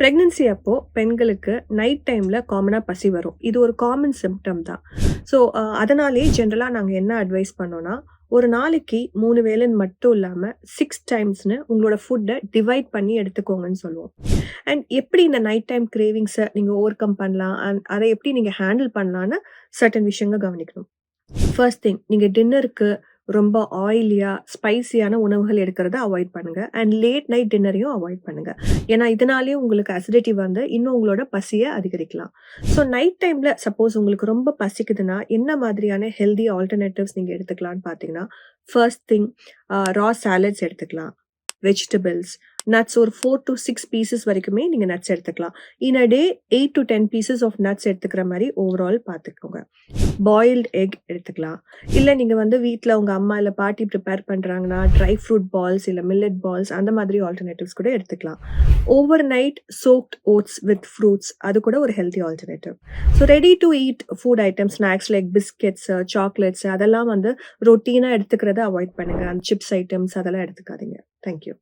Pregnancy அப்போ பெண்களுக்கு night டைம்ல காமனா பசி வரும். இது ஒரு காமன் சிம்ப்டம் தான். ஸோ அதனாலேயே ஜென்ரலா நாங்க என்ன அட்வைஸ் பண்ணோம்னா, ஒரு நாளைக்கு 3 வேளைன்னு மட்டும் இல்லாம 6 டைம்ஸ்ன்னு உங்களோட ஃபுட்ட டிவைட் பண்ணி எடுத்துக்கோங்கன்னு சொல்லுவோம். அண்ட் எப்படி இந்த நைட் டைம் கிரேவிங்ஸ நீங்க ஓவர் கம் பண்ணலாம், அண்ட் அத எப்படி நீங்க ஹேண்டில் பண்ணலான்னு சர்டன் விஷயங்கள் கவனிக்கணும். ஃபர்ஸ்ட் திங், நீங்க டின்னருக்கு ரொம்ப ஆயிலியா, ஸ்பைசியான உணவுகள் எடுக்கிறத அவாய்ட் பண்ணுங்க. அண்ட் லேட் நைட் டின்னரையும் அவாய்ட் பண்ணுங்க. ஏன்னா, இதனாலேயே உங்களுக்கு அசிடிட்டி வந்து இன்னும் உங்களோட பசிய அதிகரிக்கலாம். ஸோ நைட் டைம்ல சப்போஸ் உங்களுக்கு ரொம்ப பசிக்குதுன்னா, என்ன மாதிரியான ஹெல்தி ஆல்டர்னேட்டிவ்ஸ் நீங்க எடுத்துக்கலாம்னு பார்த்தீங்கன்னா, ஃபர்ஸ்ட் திங் ரா சாலட்ஸ் எடுத்துக்கலாம். வெஜிடபிள்ஸ், நட்ஸ் ஒரு 4 to 6 பீசஸ் வரைக்குமே நீங்க நட்ஸ் எடுத்துக்கலாம். இன் அ டே 8 to 10 பீசஸ் ஆஃப் நட்ஸ் எடுத்துக்கிற மாரி ஓவரால் பார்த்துக்கோங்க. பாயில்ட் எக் எடுத்துக்கலாம். இல்ல நீங்க வந்து வீட்ல உங்க அம்மா இல்ல பாட்டி ப்ரிப்பேர் பண்றாங்கன்னா, ட்ரை ஃப்ரூட் பால்ஸ் இல்ல மில்லட் பால்ஸ் அந்த மாதிரி ஆல்டர்னேட்டிவ்ஸ் கூட எடுத்துக்கலாம். Overnight soaked oats with fruits அது கூட ஒரு healthy alternative. So ready to eat food items, snacks like biscuits, chocolates அதெல்லாம் வந்து ரொட்டீனா எடுத்துக்கிறத அவாய்ட் பண்ணுங்க. அந்த சிப்ஸ் ஐட்டம்ஸ் அதெல்லாம் எடுத்துக்காதீங்க. Thank you.